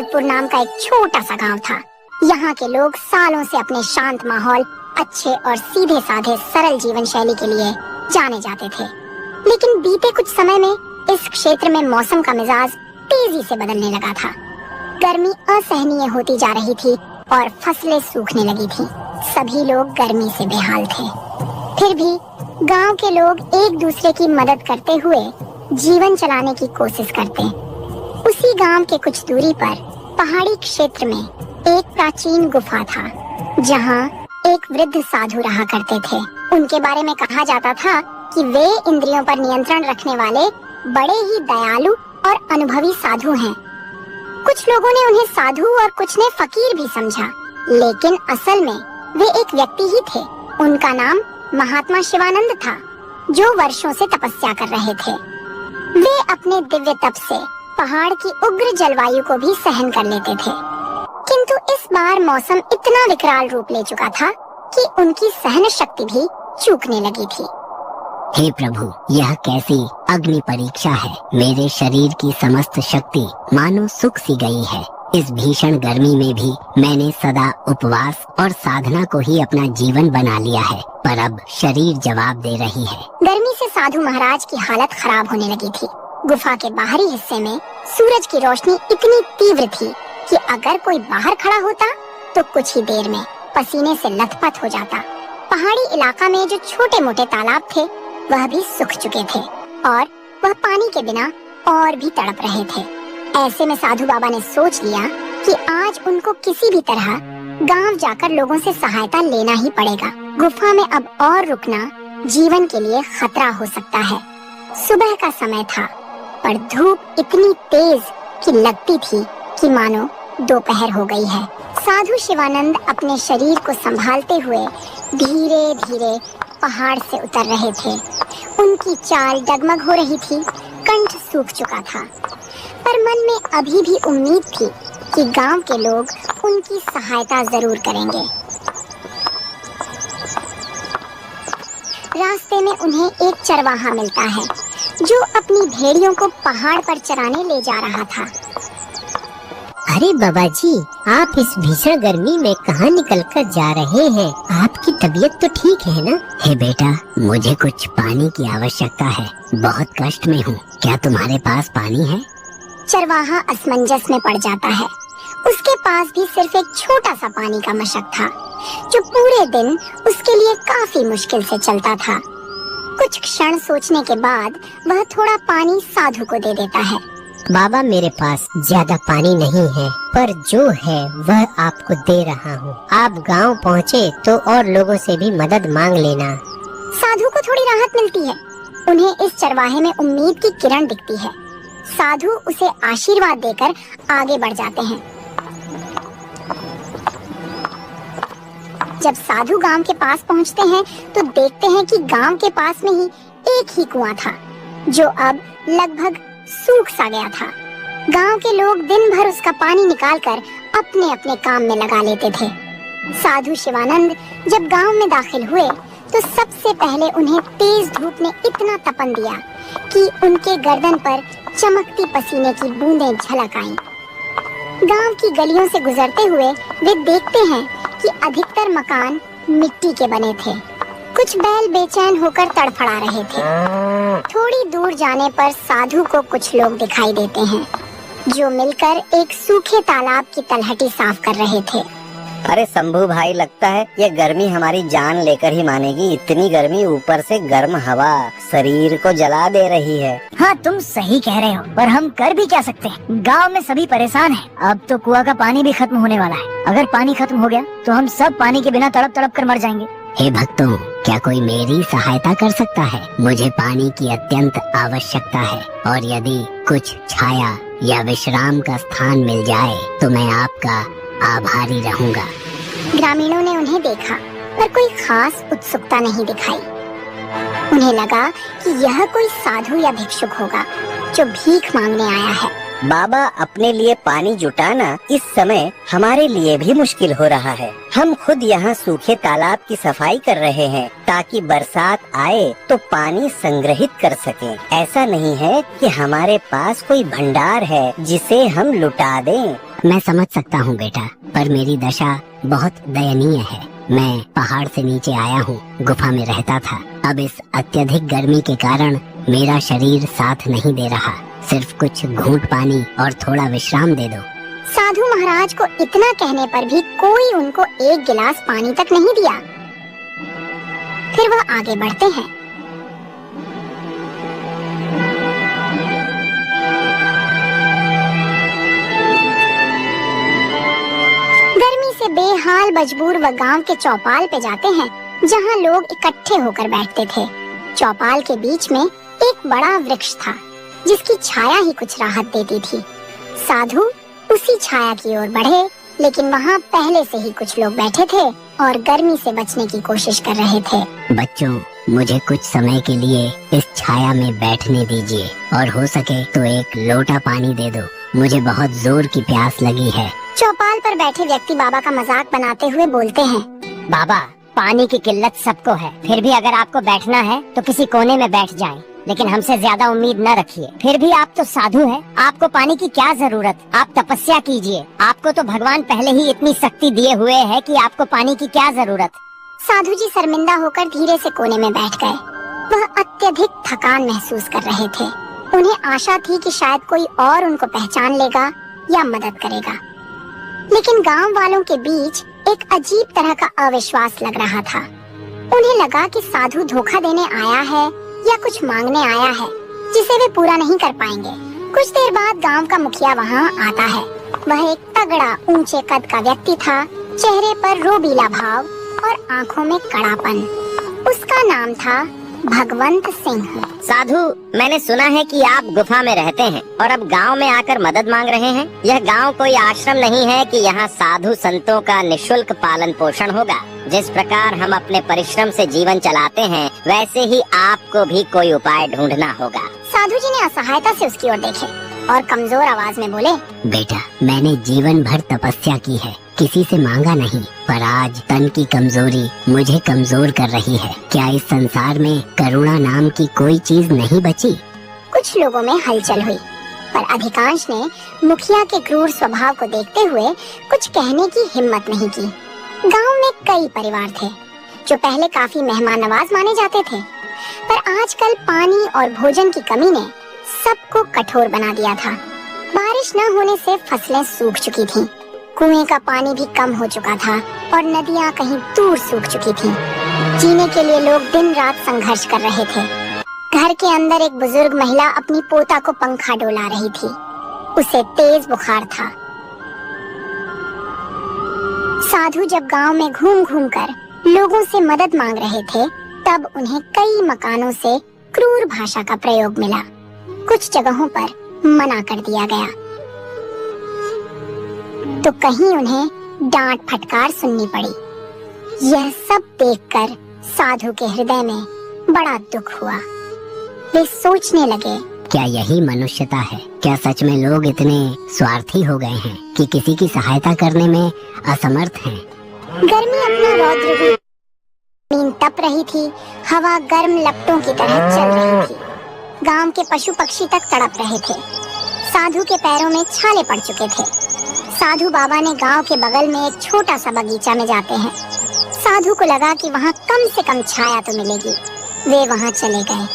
जगतपुर नाम का एक छोटा सा गांव था। यहाँ के लोग सालों से अपने शांत माहौल, अच्छे और सीधे साधे सरल जीवन शैली के लिए जाने जाते थे। लेकिन बीते कुछ समय में इस क्षेत्र में मौसम का मिजाज तेजी से बदलने लगा था। गर्मी असहनीय होती जा रही थी और फसलें सूखने लगी थीं। सभी लोग गर्मी से बेहाल थे। फिर भी गांव के लोग एक दूसरे की मदद करते हुए जीवन चलाने की कोशिश करते। उसी गांव के कुछ दूरी पर पहाड़ी क्षेत्र में एक प्राचीन गुफा था, जहां एक वृद्ध साधु रहा करते थे। उनके बारे में कहा जाता था कि वे इंद्रियों पर नियंत्रण रखने वाले बड़े ही दयालु और अनुभवी साधु हैं। कुछ लोगों ने उन्हें साधु और कुछ ने फकीर भी समझा, लेकिन असल में वे एक व्यक्ति ही थे। उनका नाम महात्मा शिवानंद था, जो वर्षों से तपस्या कर रहे थे। वे अपने दिव्य तप से पहाड़ की उग्र जलवायु को भी सहन कर लेते थे, किंतु इस बार मौसम इतना विकराल रूप ले चुका था कि उनकी सहन शक्ति भी चूकने लगी थी। हे प्रभु, यह कैसी अग्नि परीक्षा है। मेरे शरीर की समस्त शक्ति मानो सूख सी गई है। इस भीषण गर्मी में भी मैंने सदा उपवास और साधना को ही अपना जीवन बना लिया है, पर अब शरीर जवाब दे रही है। गर्मी से साधु महाराज की हालत खराब होने लगी थी। गुफा के बाहरी हिस्से में सूरज की रोशनी इतनी तीव्र थी कि अगर कोई बाहर खड़ा होता तो कुछ ही देर में पसीने से लथपथ हो जाता। पहाड़ी इलाका में जो छोटे मोटे तालाब थे वह भी सूख चुके थे और वह पानी के बिना और भी तड़प रहे थे। ऐसे में साधु बाबा ने सोच लिया कि आज उनको किसी भी तरह गांव जाकर लोगों से सहायता लेना ही पड़ेगा। गुफा में अब और रुकना जीवन के लिए खतरा हो सकता है। सुबह का समय था, पर धूप इतनी तेज कि लगती थी कि मानो दोपहर हो गई है। साधु शिवानंद अपने शरीर को संभालते हुए धीरे धीरे पहाड़ से उतर रहे थे। उनकी चाल डगमग हो रही थी, कंठ सूख चुका था, पर मन में अभी भी उम्मीद थी कि गांव के लोग उनकी सहायता जरूर करेंगे। रास्ते में उन्हें एक चरवाहा मिलता है, जो अपनी भेड़ियों को पहाड़ पर चराने ले जा रहा था। अरे बाबा जी, आप इस भीषण गर्मी में कहाँ निकल कर जा रहे हैं? आपकी तबीयत तो ठीक है ना? हे बेटा, मुझे कुछ पानी की आवश्यकता है। बहुत कष्ट में हूँ। क्या तुम्हारे पास पानी है? चरवाहा असमंजस में पड़ जाता है। उसके पास भी सिर्फ एक छोटा सा पानी का मशक था, जो पूरे दिन उसके लिए काफी मुश्किल से चलता था। कुछ क्षण सोचने के बाद वह थोड़ा पानी साधु को दे देता है। बाबा, मेरे पास ज्यादा पानी नहीं है, पर जो है वह आपको दे रहा हूँ। आप गांव पहुँचे तो और लोगों से भी मदद मांग लेना। साधु को थोड़ी राहत मिलती है। उन्हें इस चरवाहे में उम्मीद की किरण दिखती है। साधु उसे आशीर्वाद देकर आगे बढ़ जाते हैं। जब साधु गांव के पास पहुंचते हैं तो देखते हैं कि गांव के पास में ही एक ही कुआं था, जो अब लगभग सूख सा गया था। गांव के लोग दिन भर उसका पानी निकालकर अपने अपने काम में लगा लेते थे। साधु शिवानंद जब गांव में दाखिल हुए तो सबसे पहले उन्हें तेज धूप ने इतना तपन दिया कि उनके गर्दन पर चमकती पसीने की बूंदें झलक आईं। गांव की गलियों से गुजरते हुए वे देखते हैं कि अधिकतर मकान मिट्टी के बने थे। कुछ बैल बेचैन होकर तड़फड़ा रहे थे। थोड़ी दूर जाने पर साधु को कुछ लोग दिखाई देते हैं, जो मिलकर एक सूखे तालाब की तलहटी साफ कर रहे थे। अरे शंभू भाई, लगता है ये गर्मी हमारी जान लेकर ही मानेगी। इतनी गर्मी, ऊपर से गर्म हवा शरीर को जला दे रही है। हाँ, तुम सही कह रहे हो, पर हम कर भी क्या सकते हैं? गांव में सभी परेशान हैं। अब तो कुआं का पानी भी खत्म होने वाला है। अगर पानी खत्म हो गया तो हम सब पानी के बिना तड़प तड़प कर मर जाएंगे। हे भक्तों, क्या कोई मेरी सहायता कर सकता है? मुझे पानी की अत्यंत आवश्यकता है, और यदि कुछ छाया या विश्राम का स्थान मिल जाए तो मैं आपका आभारी रहूंगा। ग्रामीणों ने उन्हें देखा, पर कोई खास उत्सुकता नहीं दिखाई। उन्हें लगा कि यह कोई साधु या भिक्षुक होगा जो भीख मांगने आया है। बाबा, अपने लिए पानी जुटाना इस समय हमारे लिए भी मुश्किल हो रहा है। हम खुद यहाँ सूखे तालाब की सफाई कर रहे हैं ताकि बरसात आए तो पानी संग्रहित कर सकें। ऐसा नहीं है कि हमारे पास कोई भंडार है जिसे हम लुटा दें। मैं समझ सकता हूँ बेटा, पर मेरी दशा बहुत दयनीय है। मैं पहाड़ से नीचे आया हूँ, गुफा में रहता था। अब इस अत्यधिक गर्मी के कारण मेरा शरीर साथ नहीं दे रहा। सिर्फ कुछ घूंट पानी और थोड़ा विश्राम दे दो। साधु महाराज को इतना कहने पर भी कोई उनको एक गिलास पानी तक नहीं दिया। फिर वह आगे बढ़ते हैं। गर्मी से बेहाल मजबूर वह गांव के चौपाल पे जाते हैं, जहां लोग इकट्ठे होकर बैठते थे। चौपाल के बीच में एक बड़ा वृक्ष था, जिसकी छाया ही कुछ राहत देती थी। साधु उसी छाया की ओर बढ़े, लेकिन वहाँ पहले से ही कुछ लोग बैठे थे और गर्मी से बचने की कोशिश कर रहे थे। बच्चों, मुझे कुछ समय के लिए इस छाया में बैठने दीजिए और हो सके तो एक लोटा पानी दे दो। मुझे बहुत जोर की प्यास लगी है। चौपाल पर बैठे व्यक्ति बाबा का मजाक बनाते हुए बोलते हैं, बाबा, पानी की किल्लत सबको है, फिर भी अगर आपको बैठना है तो किसी कोने में बैठ जाएं, लेकिन हमसे ज्यादा उम्मीद न रखिए। फिर भी आप तो साधु हैं, आपको पानी की क्या जरूरत? आप तपस्या कीजिए, आपको तो भगवान पहले ही इतनी शक्ति दिए हुए है कि आपको पानी की क्या जरूरत। साधु जी शर्मिंदा होकर धीरे से कोने में बैठ गए। वह अत्यधिक थकान महसूस कर रहे थे। उन्हें आशा थी कि शायद कोई और उनको पहचान लेगा या मदद करेगा, लेकिन गांव वालों के बीच एक अजीब तरह का अविश्वास लग रहा था। उन्हें लगा कि साधु धोखा देने आया है या कुछ मांगने आया है, जिसे वे पूरा नहीं कर पाएंगे। कुछ देर बाद गांव का मुखिया वहां आता है। वह एक तगड़ा ऊंचे कद का व्यक्ति था, चेहरे पर रोबीला भाव और आंखों में कड़ापन। उसका नाम था भगवंत सिंह। साधु, मैंने सुना है कि आप गुफा में रहते हैं और अब गांव में आकर मदद मांग रहे हैं। यह गांव कोई आश्रम नहीं है कि यहाँ साधु संतों का निशुल्क पालन पोषण होगा। जिस प्रकार हम अपने परिश्रम से जीवन चलाते हैं, वैसे ही आपको भी कोई उपाय ढूंढना होगा। साधु जी ने असहायता से उसकी ओर देखे और कमजोर आवाज में बोले, बेटा, मैंने जीवन भर तपस्या की है, किसी से मांगा नहीं, पर आज तन की कमजोरी मुझे कमजोर कर रही है। क्या इस संसार में करुणा नाम की कोई चीज नहीं बची? कुछ लोगों में हलचल हुई, पर अधिकांश ने मुखिया के क्रूर स्वभाव को देखते हुए कुछ कहने की हिम्मत नहीं की। गांव में कई परिवार थे जो पहले काफी मेहमान नवाज माने जाते थे, पर आजकल पानी और भोजन की कमी ने सबको कठोर बना दिया था। बारिश न होने से फसलें सूख चुकी थीं, कुएं का पानी भी कम हो चुका था और नदियां कहीं दूर सूख चुकी थीं। जीने के लिए लोग दिन रात संघर्ष कर रहे थे। घर के अंदर एक बुजुर्ग महिला अपनी पोता को पंखा डोला रही थी। उसे तेज बुखार था। साधु जब गांव में घूम घूम कर लोगों से मदद मांग रहे थे, तब उन्हें कई मकानों से क्रूर भाषा का प्रयोग मिला। कुछ जगहों पर मना कर दिया गया, तो कहीं उन्हें डांट फटकार सुननी पड़ी। यह सब देखकर साधु के हृदय में बड़ा दुख हुआ। वे सोचने लगे, क्या यही मनुष्यता है? क्या सच में लोग इतने स्वार्थी हो गए हैं कि किसी की सहायता करने में असमर्थ हैं? गर्मी अपना रौद्र रूप, जमीन तप रही थी, हवा गर्म लपटों की तरह चल रही थी। गांव के पशु पक्षी तक तड़प रहे थे। साधु के पैरों में छाले पड़ चुके थे। साधु बाबा ने गांव के बगल में एक छोटा सा बगीचा में जाते हैं। साधु को लगा कि वहाँ कम से कम छाया तो मिलेगी। वे वहाँ चले गए।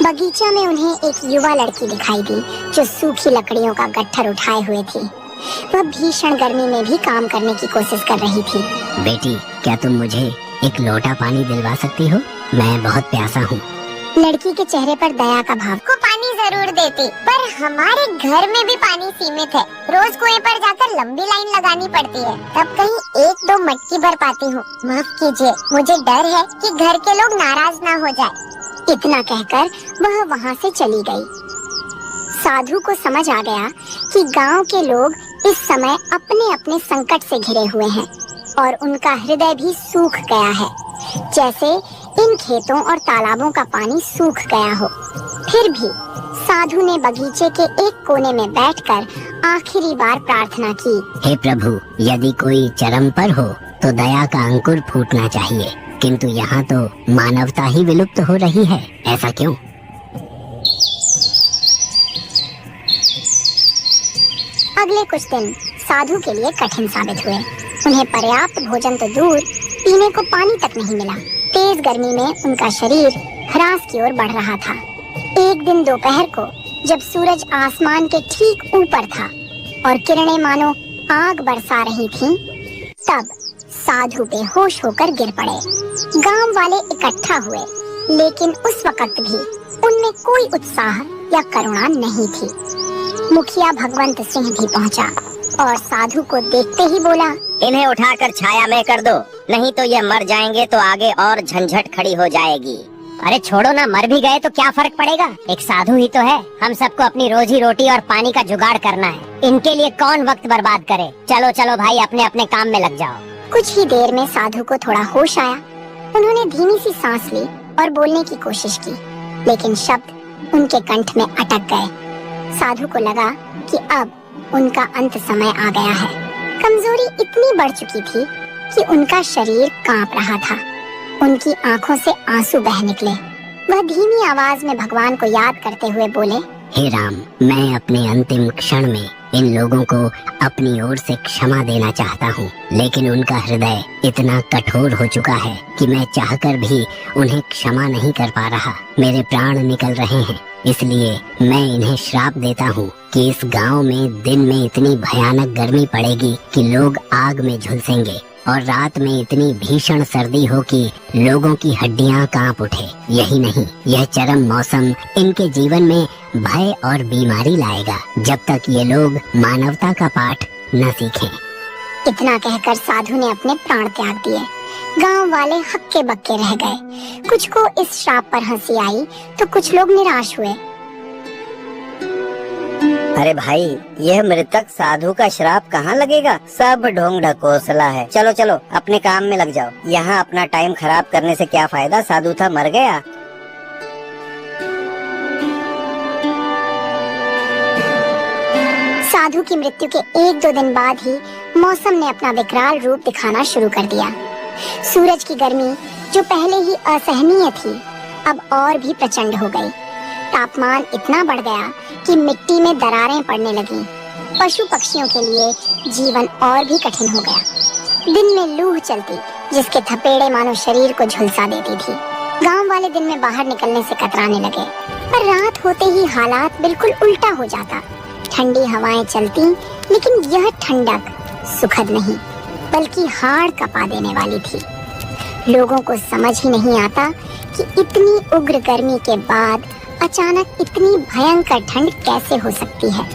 बगीचा में उन्हें एक युवा लड़की दिखाई दी, जो सूखी लकड़ियों का गट्ठर उठाए हुए थी। वह भीषण गर्मी में भी काम करने की कोशिश कर रही थी। बेटी, क्या तुम मुझे एक लोटा पानी दिलवा सकती हो? मैं बहुत प्यासा हूँ। लड़की के चेहरे पर दया का भाव। को पानी जरूर देती, पर हमारे घर में भी पानी सीमित है। रोज कुएं पर जाकर लंबी लाइन लगानी पड़ती है, तब कहीं एक दो मटकी भर पाती हूँ। माफ कीजिए, मुझे डर है कि घर के लोग नाराज ना हो जाए। इतना कहकर वह वहाँ से चली गई। साधु को समझ आ गया कि गांव के लोग इस समय अपने अपने संकट से घिरे हुए हैं और उनका हृदय भी सूख गया है, जैसे इन खेतों और तालाबों का पानी सूख गया हो। फिर भी साधु ने बगीचे के एक कोने में बैठकर आखिरी बार प्रार्थना की, हे प्रभु, यदि कोई चरम पर हो तो दया का अंकुर फूटना चाहिए, किंतु यहाँ तो मानवता ही विलुप्त हो रही है। ऐसा क्यों? अगले कुछ दिन साधु के लिए कठिन साबित हुए। उन्हें पर्याप्त भोजन तो दूर, पीने को पानी तक नहीं मिला। तेज गर्मी में उनका शरीर ह्रास की ओर बढ़ रहा था। एक दिन दोपहर को जब सूरज आसमान के ठीक ऊपर था और किरणें मानो आग बरसा रही थीं, तब साधु बेहोश होकर गिर पड़े। गांव वाले इकट्ठा हुए, लेकिन उस वक्त भी उनमें कोई उत्साह या करुणा नहीं थी। मुखिया भगवंत सिंह भी पहुंचा और साधु को देखते ही बोला, इन्हें उठाकर छाया में कर दो, नहीं तो ये मर जाएंगे तो आगे और झंझट खड़ी हो जाएगी। अरे छोड़ो ना, मर भी गए तो क्या फर्क पड़ेगा, एक साधु ही तो है। हम सबको अपनी रोजी रोटी और पानी का जुगाड़ करना है, इनके लिए कौन वक्त बर्बाद करे। चलो चलो भाई, अपने अपने काम में लग जाओ। कुछ ही देर में साधु को थोड़ा होश आया। उन्होंने धीमी सी सांस ली और बोलने की कोशिश की, लेकिन शब्द उनके कंठ में अटक गए। साधु को लगा कि अब उनका अंत समय आ गया है। कमजोरी इतनी बढ़ चुकी थी कि उनका शरीर कांप रहा था। उनकी आंखों से आंसू बह निकले। वह धीमी आवाज में भगवान को याद करते हुए बोले, हे राम, मैं अपने अंतिम क्षण में इन लोगों को अपनी ओर से क्षमा देना चाहता हूँ, लेकिन उनका हृदय इतना कठोर हो चुका है कि मैं चाहकर भी उन्हें क्षमा नहीं कर पा रहा। मेरे प्राण निकल रहे हैं, इसलिए मैं इन्हें श्राप देता हूँ कि इस गांव में दिन में इतनी भयानक गर्मी पड़ेगी कि लोग आग में झुलसेंगे और रात में इतनी भीषण सर्दी हो कि लोगों की हड्डियां कांप उठे। यही नहीं, यह चरम मौसम इनके जीवन में भय और बीमारी लाएगा जब तक ये लोग मानवता का पाठ न सीखें। इतना कहकर साधु ने अपने प्राण त्याग दिए। गांव वाले हक्के बक्के रह गए। कुछ को इस श्राप पर हंसी आई तो कुछ लोग निराश हुए। अरे भाई, यह मृतक साधु का श्राप कहाँ लगेगा, सब ढोंग ढकोसला है। चलो चलो अपने काम में लग जाओ, यहाँ अपना टाइम खराब करने से क्या फायदा, साधु था मर गया। साधु की मृत्यु के 1-2 दिन बाद ही मौसम ने अपना विकराल रूप दिखाना शुरू कर दिया। सूरज की गर्मी जो पहले ही असहनीय थी, अब और भी प्रचंड हो गई। तापमान इतना बढ़ गया कि मिट्टी में दरारें पड़ने लगी। पशु पक्षियों के लिए जीवन और भी कठिन हो गया। दिन में लूह चलती, जिसके थपेड़े मानो शरीर को झुलसा देती थी। गांव वाले दिन में बाहर निकलने से कतराने लगे, पर रात होते ही हालात बिल्कुल उल्टा हो जाता। ठंडी हवाएं चलती, लेकिन यह ठंडक सुखद नहीं बल्कि हाड़ कपा देने वाली थी। लोगों को समझ ही नहीं आता कि इतनी उग्र गर्मी के बाद अचानक इतनी भयंकर ठंड कैसे हो सकती है।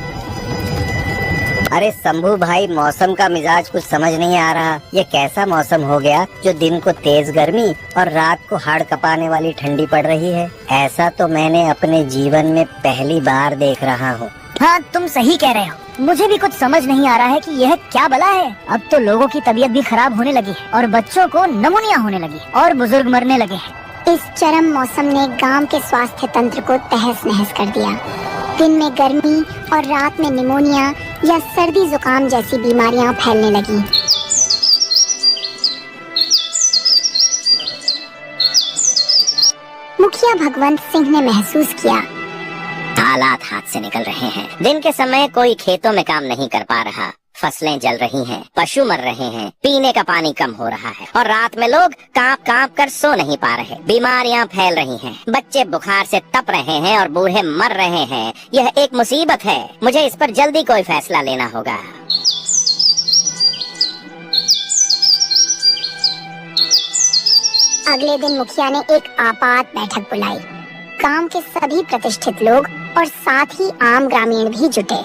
अरे शंभू भाई, मौसम का मिजाज कुछ समझ नहीं आ रहा। ये कैसा मौसम हो गया जो दिन को तेज गर्मी और रात को हाड़ कपाने वाली ठंडी पड़ रही है। ऐसा तो मैंने अपने जीवन में पहली बार देख रहा हूँ। हाँ, तुम सही कह रहे हो। मुझे भी कुछ समझ नहीं आ रहा है कि यह क्या बला है। अब तो लोगों की तबीयत भी खराब होने लगी है और बच्चों को निमोनिया होने लगी और बुजुर्ग मरने लगे हैं। इस चरम मौसम ने गांव के स्वास्थ्य तंत्र को तहस नहस कर दिया। दिन में गर्मी और रात में निमोनिया या सर्दी जुकाम जैसी बीमारियां फैलने लगी। मुखिया भगवंत सिंह ने महसूस किया, हालात हाथ से निकल रहे हैं। दिन के समय कोई खेतों में काम नहीं कर पा रहा, फसलें जल रही हैं, पशु मर रहे हैं, पीने का पानी कम हो रहा है और रात में लोग कांप कांप कर सो नहीं पा रहे। बीमारियां फैल रही हैं, बच्चे बुखार से तप रहे हैं और बूढ़े मर रहे हैं। यह एक मुसीबत है। मुझे इस पर जल्दी कोई फैसला लेना होगा। अगले दिन मुखिया ने एक आपात बैठक बुलाई। गांव के सभी प्रतिष्ठित लोग और साथ ही आम ग्रामीण भी जुटे।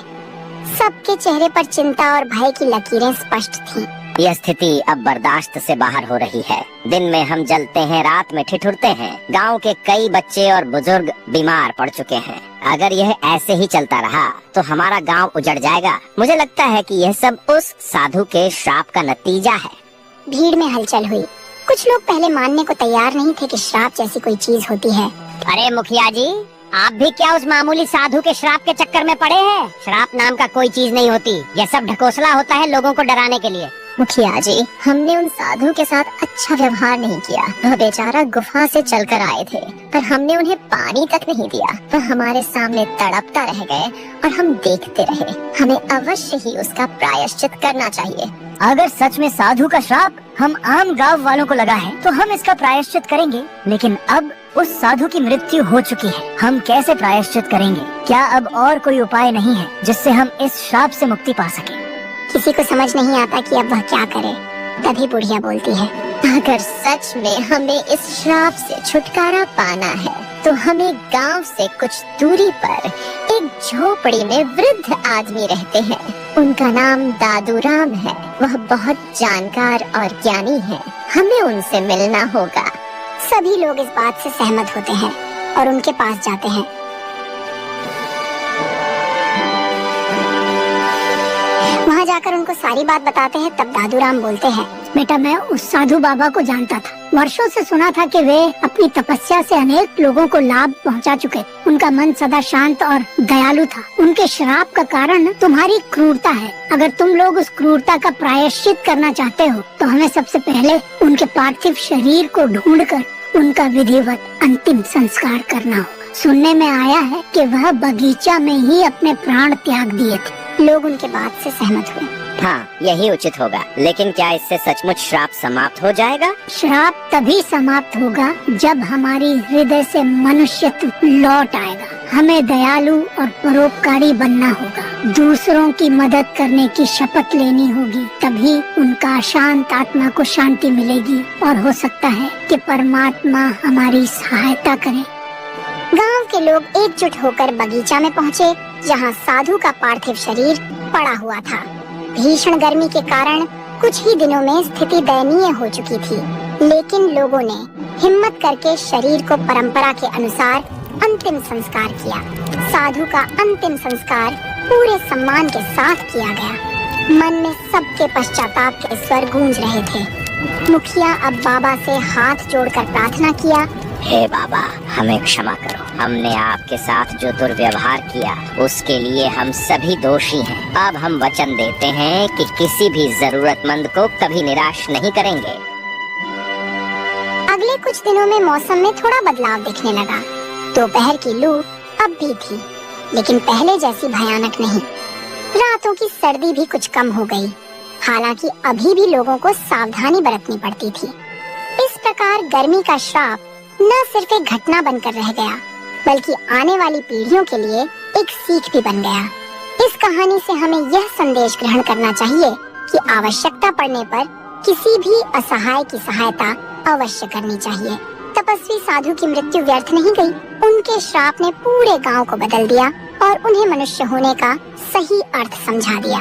सबके चेहरे पर चिंता और भय की लकीरें स्पष्ट थीं। यह स्थिति अब बर्दाश्त से बाहर हो रही है। दिन में हम जलते हैं, रात में ठिठुरते हैं। गांव के कई बच्चे और बुजुर्ग बीमार पड़ चुके हैं। अगर यह ऐसे ही चलता रहा तो हमारा गांव उजड़ जाएगा। मुझे लगता है कि यह सब उस साधु के श्राप का नतीजा है। भीड़ में हलचल हुई। कुछ लोग पहले मानने को तैयार नहीं थे कि श्राप जैसी कोई चीज होती है। अरे मुखिया जी, आप भी क्या उस मामूली साधु के श्राप के चक्कर में पड़े हैं? श्राप नाम का कोई चीज नहीं होती। यह सब ढकोसला होता है लोगों को डराने के लिए। मुखिया जी, हमने उन साधु के साथ अच्छा व्यवहार नहीं किया। वह बेचारा गुफा से चलकर आए थे, पर हमने उन्हें पानी तक नहीं दिया। वह हमारे सामने तड़पता रह गए और हम देखते रहे। हमें अवश्य ही उसका प्रायश्चित करना चाहिए। अगर सच में साधु का श्राप हम आम गांव वालों को लगा है तो हम इसका प्रायश्चित करेंगे, लेकिन अब उस साधु की मृत्यु हो चुकी है। हम कैसे प्रायश्चित करेंगे? क्या अब और कोई उपाय नहीं है जिससे हम इस श्राप से मुक्ति पा सकें? किसी को समझ नहीं आता कि अब वह क्या करे। तभी बुढ़िया बोलती है, अगर सच में हमें इस श्राप से छुटकारा पाना है तो हमें गांव से कुछ दूरी पर एक झोपड़ी में वृद्ध आदमी रहते हैं। उनका नाम दादू राम है। वह बहुत जानकार और ज्ञानी है। हमें उनसे मिलना होगा। सभी लोग इस बात से सहमत होते हैं और उनके पास जाते हैं। वहाँ जाकर उनको सारी बात बताते हैं। तब दादू राम बोलते हैं, बेटा, मैं उस साधु बाबा को जानता था। वर्षों से सुना था कि वे अपनी तपस्या से अनेक लोगों को लाभ पहुंचा चुके। उनका मन सदा शांत और दयालु था। उनके श्राप का कारण तुम्हारी क्रूरता है। अगर तुम लोग उस क्रूरता का प्रायश्चित करना चाहते हो तो हमें सबसे पहले उनके पार्थिव शरीर को ढूंढकर उनका विधिवत अंतिम संस्कार करना होगा। सुनने में आया है कि वह बगीचा में ही अपने प्राण त्याग दिए थे। लोग उनके बात से सहमत हुए। हाँ, यही उचित होगा। लेकिन क्या इससे सचमुच श्राप समाप्त हो जाएगा? श्राप तभी समाप्त होगा जब हमारी हृदय से मनुष्यत्व लौट आएगा। हमें दयालु और परोपकारी बनना होगा। दूसरों की मदद करने की शपथ लेनी होगी। तभी उनका शांत आत्मा को शांति मिलेगी और हो सकता है कि परमात्मा हमारी सहायता करे। गांव के लोग एकजुट होकर बगीचा में पहुँचे, जहाँ साधु का पार्थिव शरीर पड़ा हुआ था। भीषण गर्मी के कारण कुछ ही दिनों में स्थिति दयनीय हो चुकी थी, लेकिन लोगों ने हिम्मत करके शरीर को परंपरा के अनुसार अंतिम संस्कार किया। साधु का अंतिम संस्कार पूरे सम्मान के साथ किया गया। मन में सबके पश्चाताप के स्वर गूंज रहे थे। मुखिया अब बाबा से हाथ जोड़कर प्रार्थना किया, हे बाबा, हमें क्षमा करो। हमने आपके साथ जो दुर्व्यवहार किया उसके लिए हम सभी दोषी हैं। अब हम वचन देते हैं कि किसी भी जरूरतमंद को कभी निराश नहीं करेंगे। अगले कुछ दिनों में मौसम में थोड़ा बदलाव दिखने लगा। दोपहर की लू अब भी थी, लेकिन पहले जैसी भयानक नहीं। रातों की सर्दी भी कुछ कम हो गई। हालांकि अभी भी लोगों को सावधानी बरतनी पड़ती थी। इस प्रकार गर्मी का श्राप न सिर्फ एक घटना बनकर रह गया, बल्कि आने वाली पीढ़ियों के लिए एक सीख भी बन गया। इस कहानी से हमें यह संदेश ग्रहण करना चाहिए कि आवश्यकता पड़ने पर किसी भी असहाय की सहायता अवश्य करनी चाहिए। तपस्वी साधु की मृत्यु व्यर्थ नहीं गई। उनके श्राप ने पूरे गांव को बदल दिया और उन्हें मनुष्य होने का सही अर्थ समझा दिया।